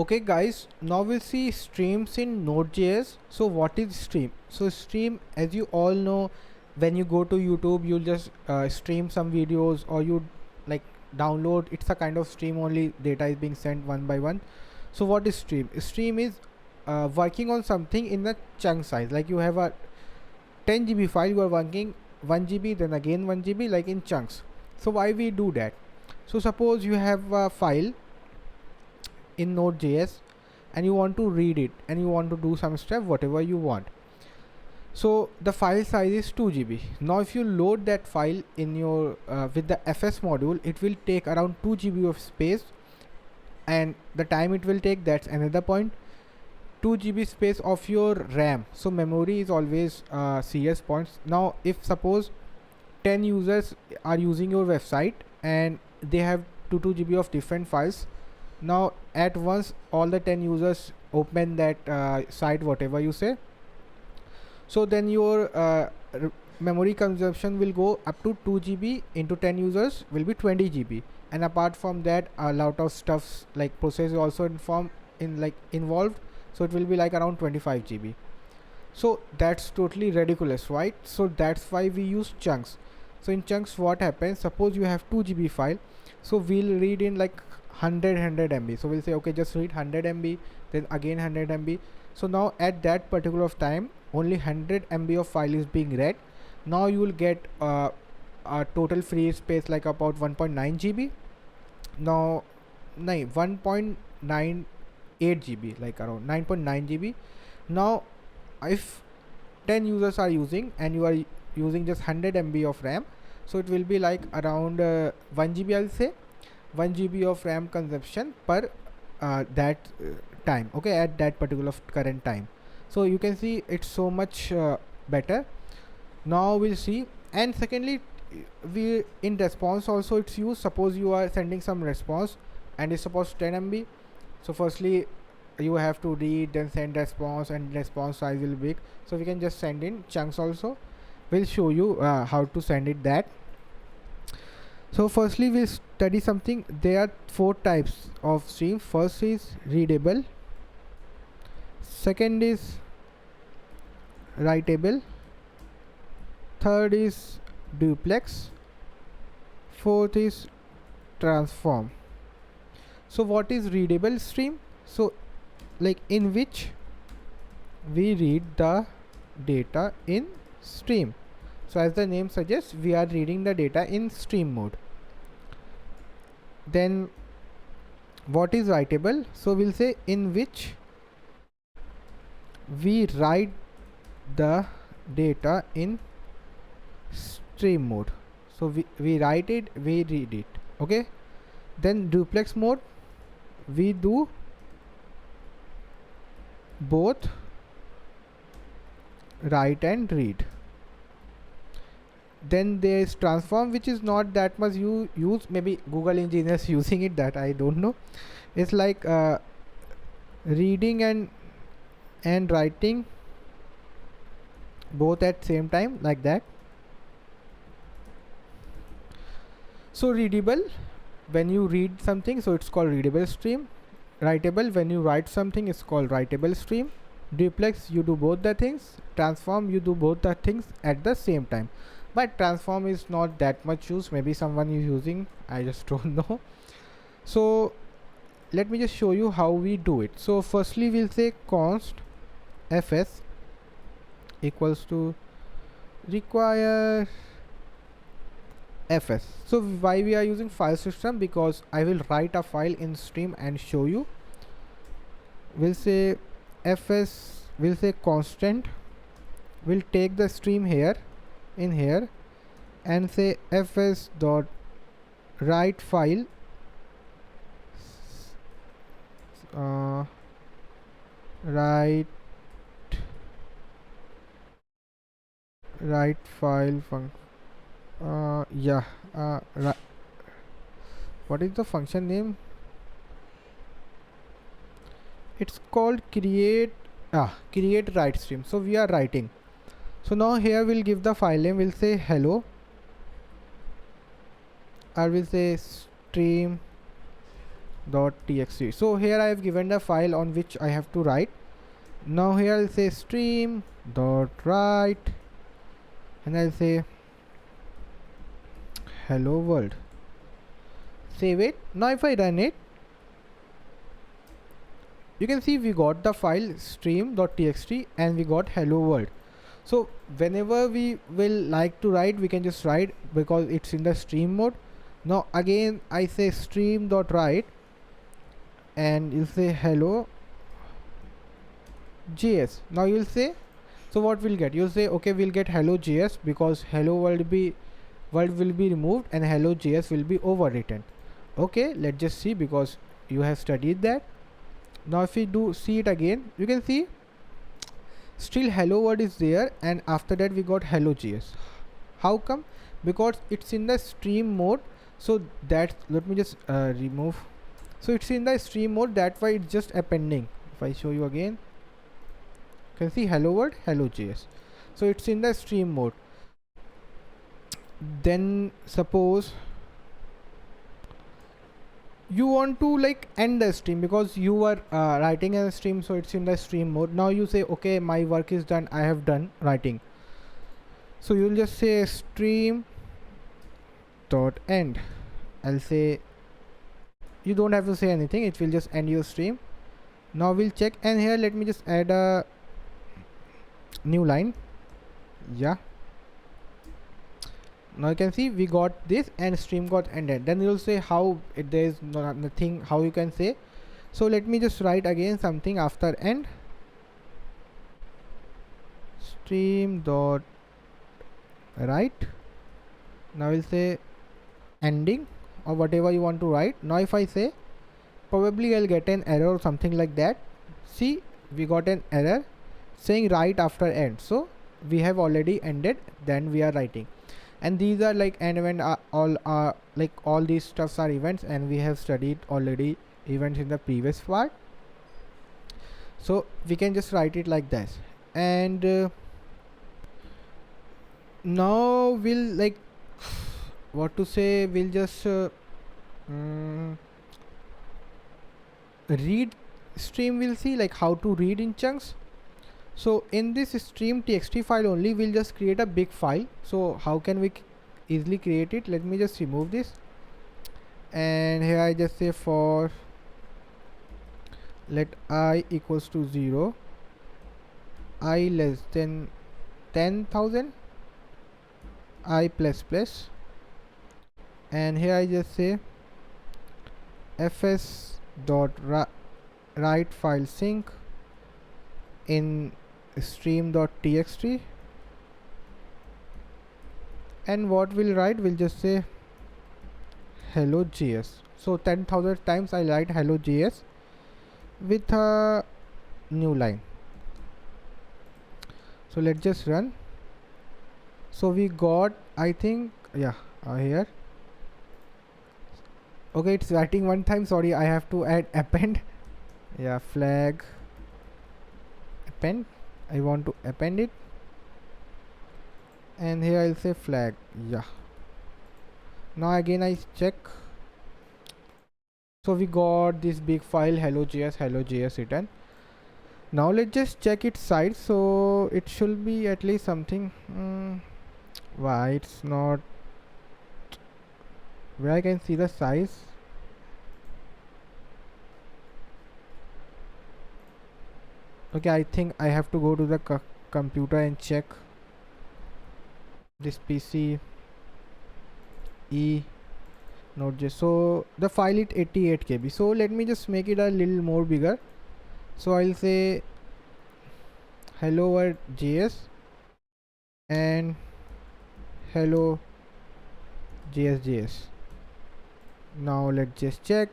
Okay guys, now we'll see streams in Node.js. So what is stream? So stream, as you all know, when you go to YouTube, you'll just stream some videos, or you like download. It's a kind of stream, only data is being sent one by one. So what is stream? Stream is working on something in a chunk size. Like you have a 10 GB file, you are working 1 GB, then again 1 GB, like in chunks. So why we do that? So suppose you have a file in Node.js and you want to read it and you want to do some stuff, whatever you want. So the file size is 2 GB. Now if you load that file in your with the fs module, it will take around 2 GB of space, and the time it will take, that's another point. 2 GB space of your RAM. So memory is always CS points. Now if suppose 10 users are using your website and they have 2 GB of different files, now at once all the 10 users open that site, whatever you say, so then your memory consumption will go up to 2 GB into 10 users will be 20 GB, and apart from that a lot of stuffs like process is also involved, so it will be like around 25 GB. So that's totally ridiculous, right? So that's why we use chunks. So in chunks what happens, suppose you have 2 GB file, so we'll read in like 100 MB. So we'll say okay, just read 100 MB, then again 100 MB. So now at that particular of time only 100 MB of file is being read. Now you will get a total free space like about 1.9 GB. Now 1.98 GB, like around 9.9 GB. Now if 10 users are using and you are using just 100 MB of RAM, so it will be like around 1 GB, I'll say 1 GB of RAM consumption per that time, okay, at that particular current time. So you can see it's so much better. Now we'll see. And secondly, we in response also it's used. Suppose you are sending some response and it's supposed 10 MB. So firstly you have to read, then send response, and response size will be big. So we can just send in chunks also. We'll show you how to send it that. So firstly we'll study something. There are 4 types of streams. First is readable, second is writable, third is duplex, fourth is transform. So what is readable stream? So like in which we read the data in stream. So as the name suggests, we are reading the data in stream mode. Then what is writable? So we'll say in which we write the data in stream mode. So we write it, we read it, okay. Then duplex mode, we do both write and read. Then there is transform, which is not that much you use, maybe Google engineers using it, that I don't know. It's like reading and writing both at same time, like that. So readable, when you read something, so it's called readable stream. Writable, when you write something, it's called writable stream. Duplex, you do both the things. Transform, you do both the things at the same time. But transform is not that much used, maybe someone is using, I just don't know. So let me just show you how we do it. So firstly we'll say const fs equals to require fs. So why we are using file system? Because I will write a file in stream and show you. We'll say fs, we'll say constant, we'll take the stream here in here and say fs dot write file write file what is the function name? It's called create write stream. So we are writing. So now here we'll give the file name, we'll say hello, or we'll say stream dot txt. So here I have given the file on which I have to write. Now here I'll say stream dot write, and I'll say hello world. Save it. Now if I run it, you can see we got the file stream.txt and we got hello world. So whenever we will like to write, we can just write because it's in the stream mode. Now again I say stream.write, and you'll say hello JS. Now you'll say, so what we'll get? You'll say okay, we'll get hello JS because hello world will be removed and hello JS will be overwritten. Okay, let's just see because you have studied that. Now if we do see it again, you can see still hello world is there, and after that we got hello JS. How come? Because it's in the stream mode. So that, let me just remove. So it's in the stream mode, that's why it's just appending. If I show you again, you can see hello world, hello JS. So it's in the stream mode. Then suppose you want to like end the stream because you were writing a stream, so it's in the stream mode. Now you say okay, my work is done, I have done writing. So you'll just say stream dot end. I'll say, you don't have to say anything, it will just end your stream. Now we'll check, and here let me just add a new line. Yeah, now you can see we got this and stream got ended. Then you'll say how there is nothing how you can say. So let me just write again something after end. Stream dot write. Now we'll say ending or whatever you want to write. Now if I say, probably I'll get an error or something like that. See, we got an error saying write after end. So we have already ended, then we are writing. And these are like end event, all are like all these stuffs are events, and we have studied already events in the previous part. So we can just write it like this. And now we'll like what to say, we'll just read stream. We'll see like how to read in chunks. So in this stream txt file only, we'll just create a big file. So how can we easily create it? Let me just remove this, and here I just say for let I equals to 0, I less than 10,000, I plus plus, and here I just say fs dot write file sync in stream.txt, and what we'll write, we'll just say hello JS. So 10,000 times I write hello JS with a new line. So let's just run. So we got, I think, yeah, here. Okay, it's writing one time, sorry, I have to add append. Yeah, flag append, I want to append it, and here I'll say flag. Yeah, now again I check. So we got this big file hello JS written. Now let's just check its size. So it should be at least something. Why it's not, where I can see the size? Okay, I think I have to go to the computer and check this PC Nodejs. So the file is 88 KB. So let me just make it a little more bigger. So I'll say hello world JS and hello JS. Now let's just check.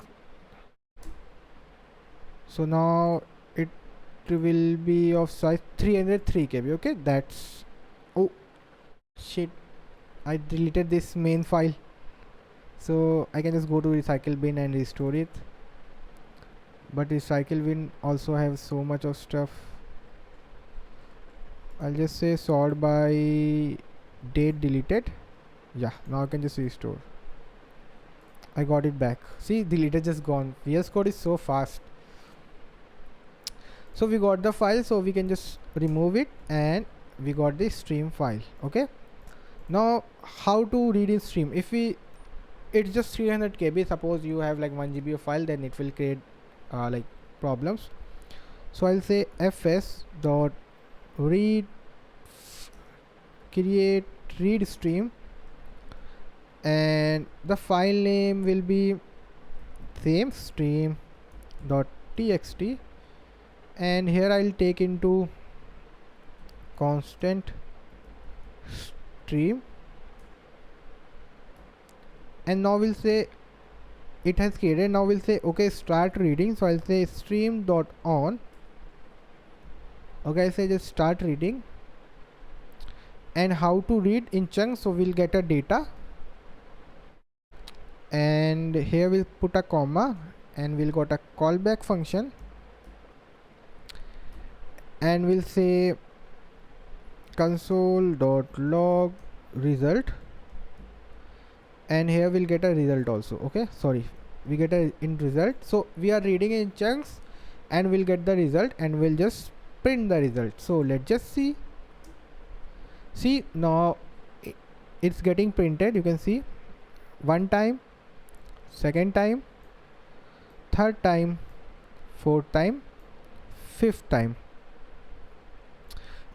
So now it will be of size 303 KB. Okay, that's, oh shit, I deleted this main file. So I can just go to recycle bin and restore it, but recycle bin also have so much of stuff. I'll just say sort by date deleted. Yeah, now I can just restore. I got it back. See, deleted just gone. VS Code is so fast. So we got the file, so we can just remove it, and we got the stream file. Okay, now how to read in stream? If we, it's just 300 KB, suppose you have like 1 GB of file, then it will create like problems. So I'll say fs dot read create read stream, and the file name will be same stream dot txt, and here I'll take into constant stream, and now we'll say it has created. Now we'll say okay, start reading. So I'll say stream dot on. Okay, I say just start reading, and how to read in chunks. So we'll get a data, and here we'll put a comma, and we'll got a callback function, and we'll say console.log result, and here we'll get a result also. Okay, sorry, we get a in result. So we are reading in chunks, and we'll get the result, and we'll just print the result. So let's just see now it's getting printed. You can see one time, second time, third time, fourth time, fifth time,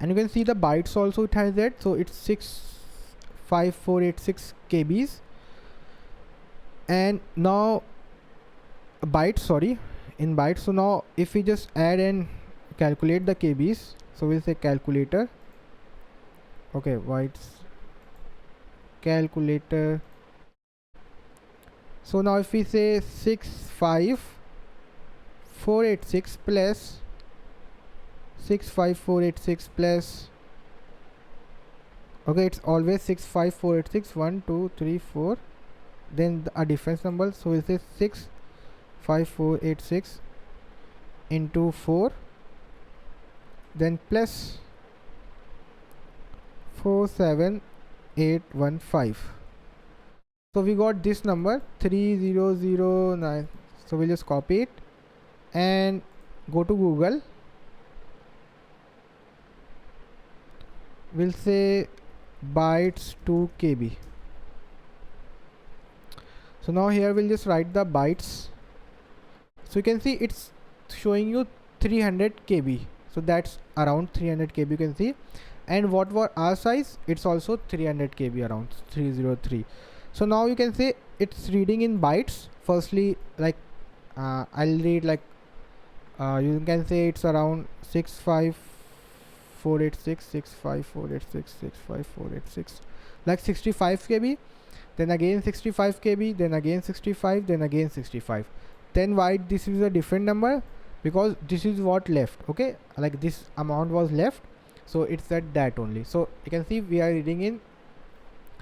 and you can see the bytes also it has that. So it's 65486 KBs, and now bytes, sorry, in bytes. So now if we just add and calculate the KBs, so we'll say calculator. Okay, bytes calculator. So now if we say 65486 plus 65486 plus, okay, it's always 65486, 1 2 3 4, then a difference number. So we'll say 65486 into 4, then plus 47815. So we got this number 3009. So we'll just copy it and go to Google. We'll say bytes to KB. So now here we'll just write the bytes. So you can see it's showing you 300 KB. So that's around 300 KB, you can see. And what were our size? It's also 300 KB, around 303. So now you can say it's reading in bytes. Firstly, like I'll read like you can say it's around 65486, 65486, 65486, like 65 KB, then again 65 KB, then again 65, then again 65. Then why this is a different number? Because this is what left. Okay, like this amount was left, so it's at that only. So you can see we are reading in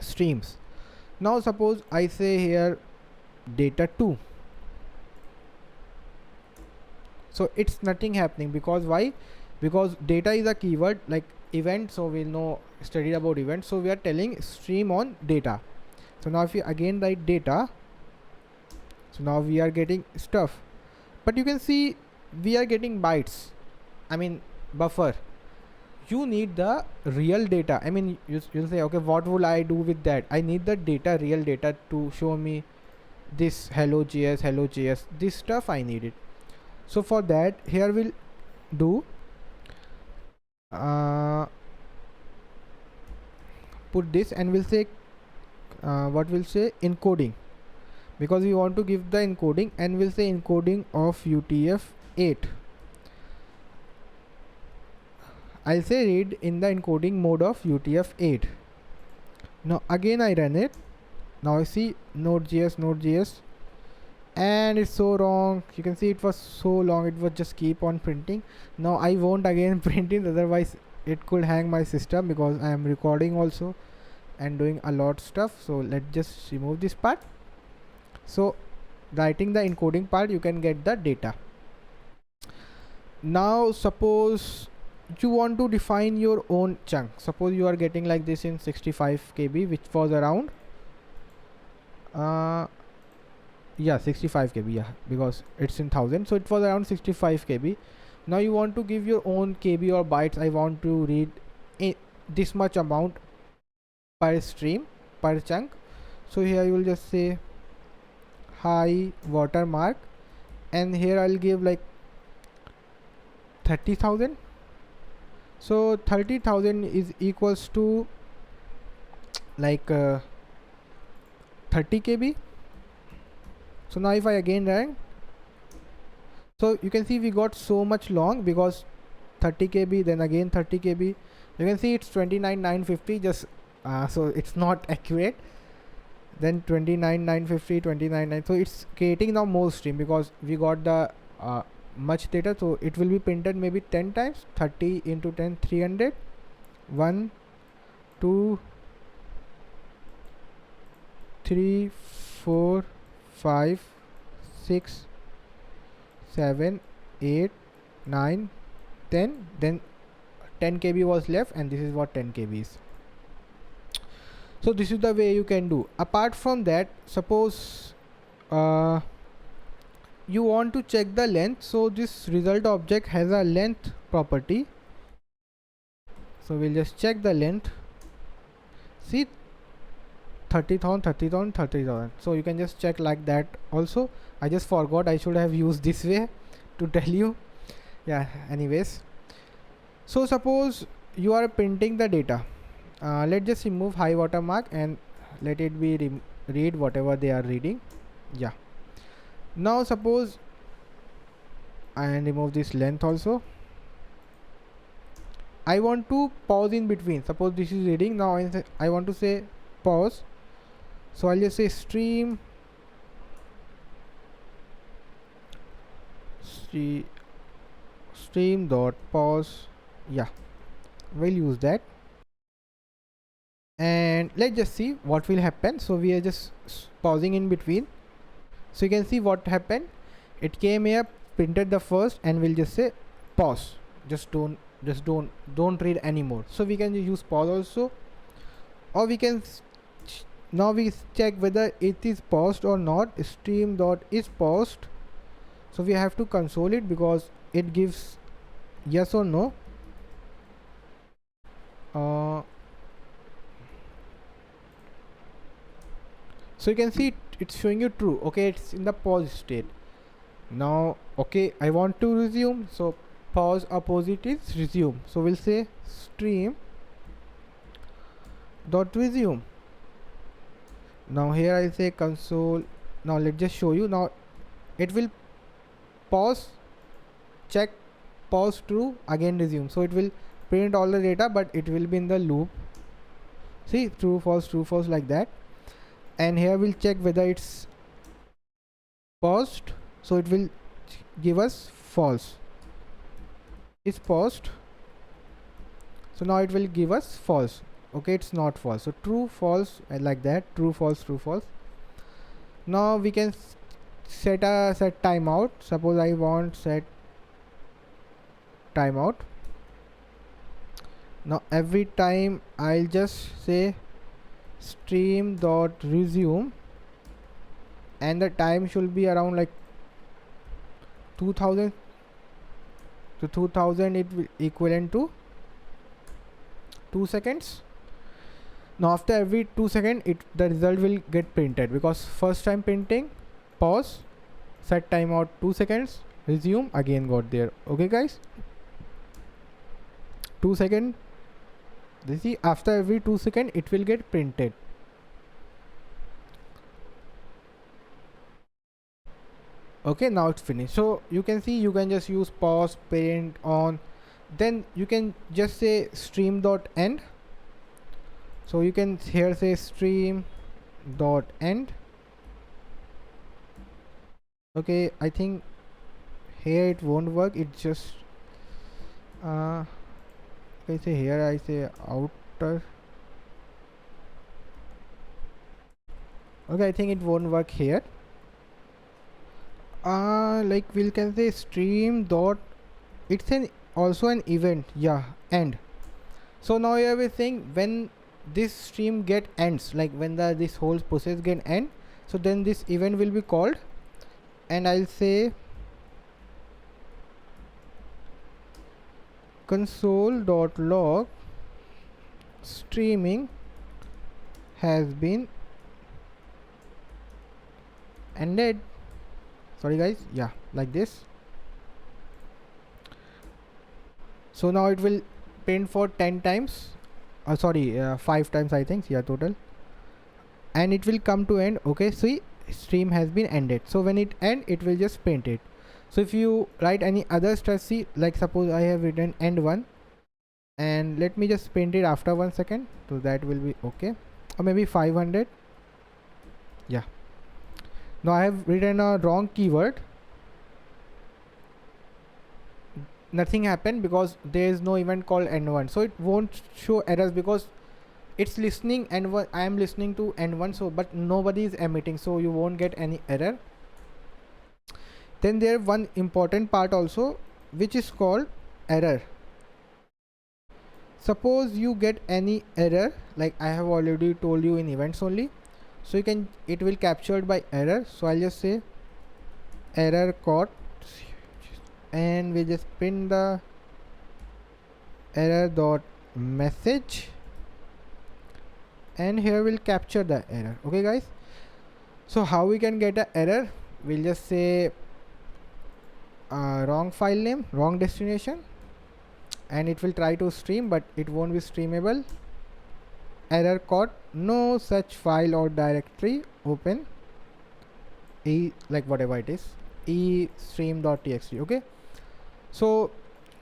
streams. Now suppose I say here data 2. So it's nothing happening, because why? Because data is a keyword like event, so we'll know studied about events. So we are telling stream on data. So now if you again write data, so now we are getting stuff, but you can see we are getting bytes, I mean buffer. You need the real data. I mean you'll say okay, what will I do with that? I need the data, real data, to show me this hello JS, this stuff I need it. So for that, here we'll do put this, and we'll say what we'll say encoding, because we want to give the encoding, and we'll say encoding of UTF-8. I'll say read in the encoding mode of UTF-8. Now again I run it. Now I see Nodejs, and it's so wrong. You can see it was so long, it was just keep on printing. Now I won't again print it, otherwise it could hang my system, because I am recording also and doing a lot stuff. So let's just remove this part. So writing the encoding part, you can get the data. Now suppose you want to define your own chunk. Suppose you are getting like this in 65 KB, which was around yeah, 65 kb, yeah, because it's in 1000, so it was around 65 kb. Now you want to give your own kb or bytes. I want to read this much amount per stream, per chunk. So here you will just say high watermark, and here I'll give like 30,000. So 30,000 is equals to like 30 kb. So now if I again run, so you can see we got so much long, because 30 kb, then again 30 kb. You can see it's 29,950, just so it's not accurate. Then 29,950, 29,9, so it's creating now more stream, because we got the much data. So it will be printed maybe 10 times. 30 into 10, 300. 1 2 3 4 5 6 7 8 9 10. Then 10 kb was left, and this is what 10 kb is. So this is the way you can do. Apart from that, suppose you want to check the length. So this result object has a length property. So we'll just check the length. See, 30,000, 30,000, 30,000. So you can just check like that also. I just forgot, I should have used this way to tell you. Yeah, anyways. So suppose you are printing the data. Let's just remove high watermark and let it be read whatever they are reading. Yeah. Now suppose, and remove this length also. I want to pause in between. Suppose this is reading. Now I want to say pause. So I'll just say stream dot pause. Yeah, we'll use that. And let's just see what will happen. So we are just pausing in between. So you can see what happened. It came here, printed the first, and we'll just say pause. Just don't read anymore. So we can use pause also, or we can now we check whether it is paused or not. Stream dot is paused. So we have to console it, because it gives yes or no. So you can see it's showing you true. Okay, it's in the pause state. Now okay, I want to resume. So pause opposite is resume. So we'll say stream dot resume. Now here I say console. Now let's just show you. Now it will pause, check, pause, true, again resume. So it will print all the data, but it will be in the loop. See, true, false, like that. And here we'll check whether it's paused. So it will give us false. It's paused. So now it will give us false. Okay, it's not false. So true, false, like that. True, false, true, false. Now we can set timeout. Suppose I want set timeout. Now every time I'll just say stream dot resume, and the time should be around like 2000. So 2000 it will equivalent to 2 seconds. Now after every 2 seconds the result will get printed, because first time printing, pause, set timeout 2 seconds, resume, again got there. Okay guys, 2 seconds. This see, after every 2 seconds it will get printed. Okay, now it's finished. So you can see, you can just use pause, print, on. Then you can just say stream dot end. So you can here say stream dot end. Okay, I think here it won't work. It just I say here I say outer. Okay, I think it won't work here. Like we can say stream dot, it's also an event. Yeah, end. So now you have a thing, when this stream get ends, like when this whole process get end, so then this event will be called. and I'll say console.log streaming has been ended. Sorry guys, yeah, like this. So now it will print for 10 times, 5 times I think, yeah, total, and it will come to end. Okay, see, stream has been ended. So when it end, it will just print it. So if you write any other strategy, like suppose I have written end 1, and let me just print it after 1 second, so that will be okay, or maybe 500. Yeah, now I have written a wrong keyword. Nothing happened because there is no event called end1, so it won't show errors because it's listening and I am listening to end1, so but nobody is emitting, so you won't get any error. Then there one important part also, which is called error. Suppose you get any error, like I have already told you in events only, so you can, it will captured by error. So I'll just say error caught, and we just print the error dot message, and here we'll capture the error. Okay guys, so how we can get an error? We'll just say wrong file name, wrong destination, and it will try to stream but it won't be streamable. Error caught, no such file or directory open, like whatever it is, stream.txt. okay, so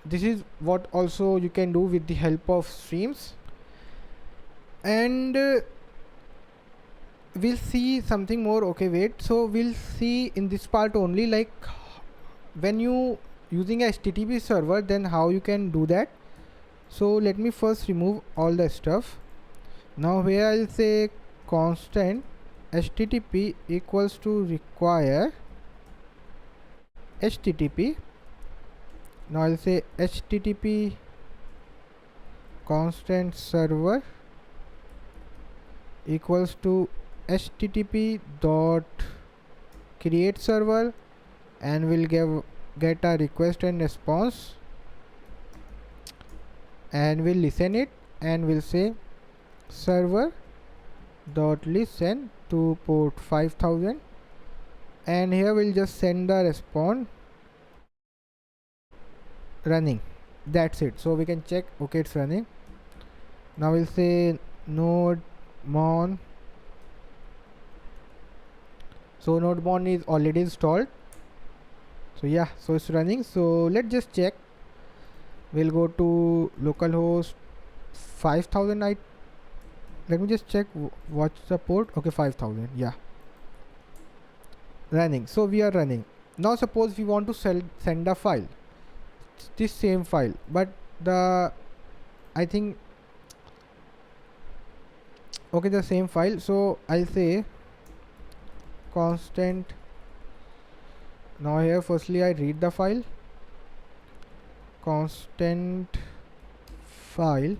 this is what also you can do with the help of streams. And we'll see something more. Okay, wait, so we'll see in this part only, like when you using a HTTP server, then how you can do that. So let me first remove all the stuff. Now here I'll say constant HTTP equals to require HTTP. Now I'll say HTTP constant server equals to HTTP dot create server, and we'll get a request and response, and we'll listen it, and we'll say server dot listen to port 5000, and here we'll just send the response running. That's it. So we can check, okay, it's running. Now we'll say node mon. So node mon is already installed, so yeah, so it's running. So let's just check. We'll go to localhost 5000. Let me just check what's the port. Okay, 5000, yeah, running. So we are running. Now suppose we want to send a file, this same file, but I think, okay, the same file. So I'll say constant. Now here firstly I read the file, constant file,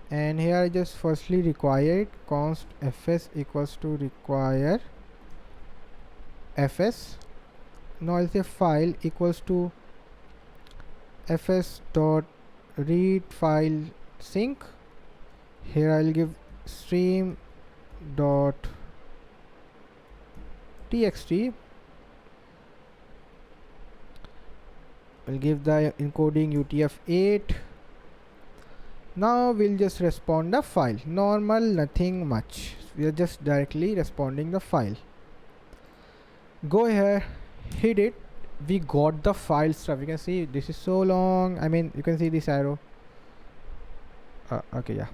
and here I just firstly require it, const fs equals to require fs. Now I'll say file equals to fs dot read file sync. Here I'll give stream dot txt. We'll give the encoding UTF-8. Now we'll just respond the file, normal, nothing much. We are just directly responding the file. Go here, hit it, we got the file stuff. You can see this is so long, I mean you can see this arrow. Okay, yeah,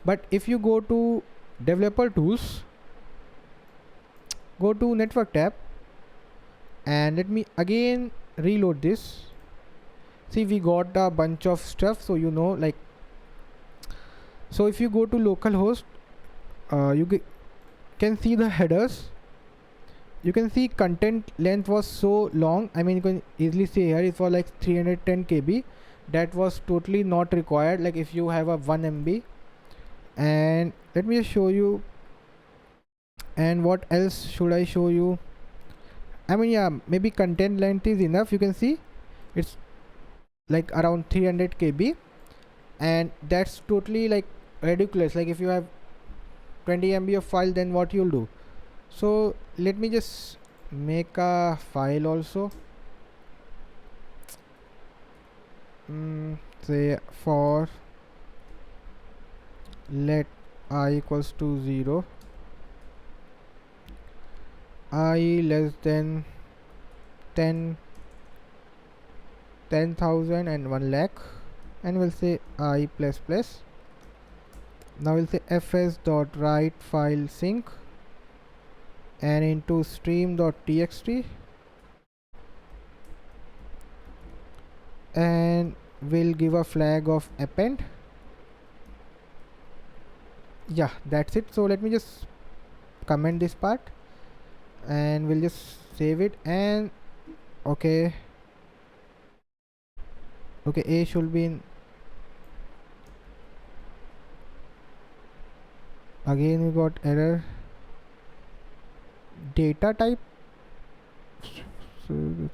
but if you go to developer tools, go to network tab, and let me again reload this. See, we got a bunch of stuff, so you know, like, so if you go to localhost, you can see the headers. You can see content length was so long, I mean you can easily see here it was like 310 KB. That was totally not required, like if you have a 1 MB. And let me just show you, and what else should I show you. I mean, yeah, maybe content length is enough. You can see it's like around 300 KB, and that's totally like ridiculous. Like if you have 20 MB of file, then what you'll do? So let me just make a file also. Say for let I equals to 0, I less than 10 10,000 and 1 lakh, and we'll say I plus plus. Now we'll say fs dot write file sync and into stream dot txt, and we'll give a flag of append. Yeah, that's it. So let me just comment this part and we'll just save it. And okay, A should be in. Again we got error, data type. So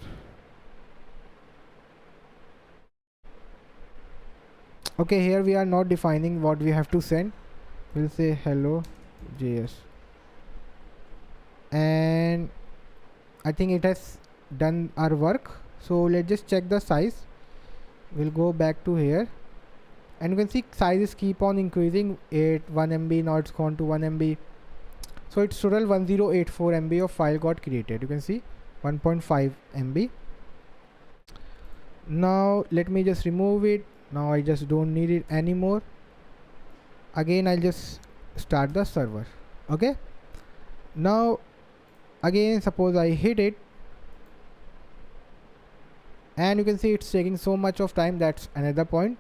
okay, here we are not defining what we have to send. We'll say hello JS, and I think it has done our work. So let's just check the size. We'll go back to here, and you can see sizes keep on increasing. 1 MB, now it's gone to 1 MB. So it's total 1084 MB of file got created. You can see 1.5 MB. Now let me just remove it. Now I just don't need it anymore. Again I'll just start the server. Okay, now again suppose I hit it, and you can see it's taking so much of time. That's another point.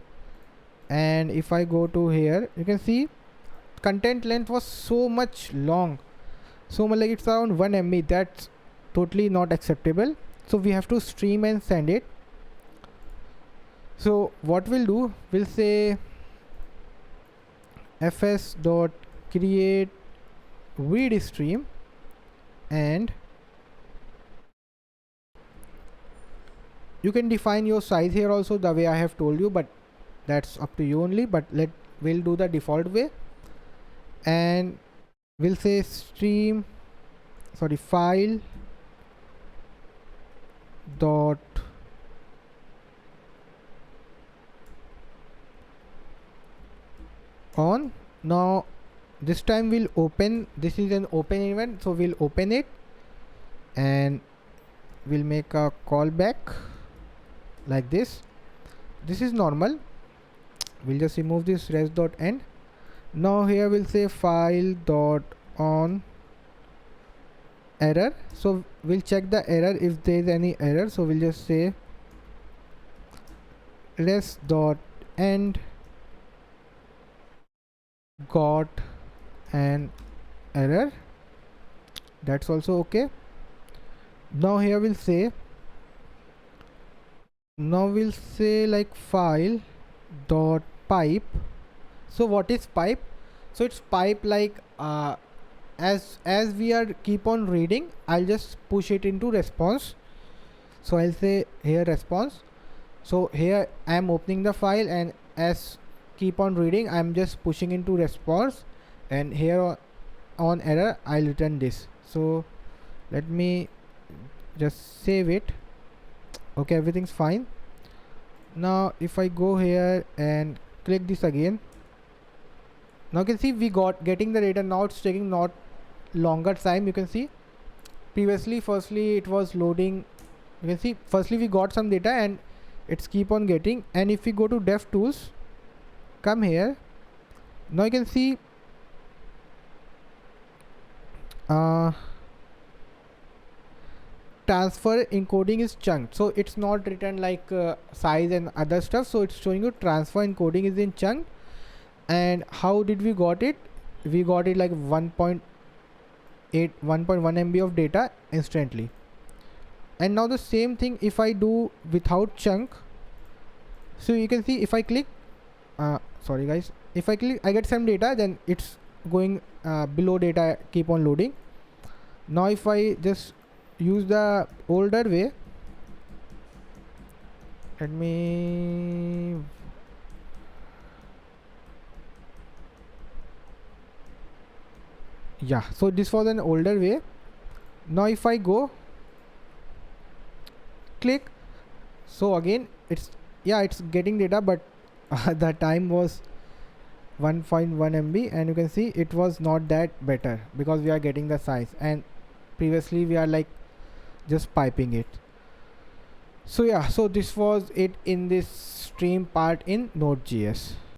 And if I go to here, you can see content length was so much long, so much, like it's around 1 MB. That's totally not acceptable. So we have to stream and send it. So what we'll do, we'll say fs dot create read stream, and you can define your size here also the way I have told you, but that's up to you only. But we'll do the default way, and we'll say file dot on. Now this time we'll open, this is an open event, so we'll open it and we'll make a callback like this. This is normal. We'll just remove this res.end. Now here we'll say file dot on error. So we'll check the error if there is any error. So we'll just say res.end got an error. That's also okay. Now here we'll say like file dot pipe. So what is pipe? So it's pipe like as we are keep on reading, I'll just push it into response. So I'll say here response. So here I am opening the file, and as keep on reading, I'm just pushing into response, and here on error I'll return this. So let me just save it. Okay, everything's fine. Now if I go here and click this again, now you can see we got getting the data. Now it's taking not longer time. You can see previously firstly it was loading. You can see firstly we got some data and it's keep on getting. And if we go to dev tools, come here, now you can see transfer encoding is chunked. So it's not written like size and other stuff. So it's showing you transfer encoding is in chunk. And how did we got it? We got it like 1.1 MB of data instantly. And now the same thing if I do without chunk. So you can see if I click sorry guys, if I click I get some data, then it's going below data keep on loading. Now if I just use the older way. Let me, yeah, so this was an older way. Now if I go click, so again it's, yeah, it's getting data, but the time was 1.1 MB, and you can see it was not that better because we are getting the size, and previously we are like just piping it. So yeah, so this was it in this stream part in Node.js.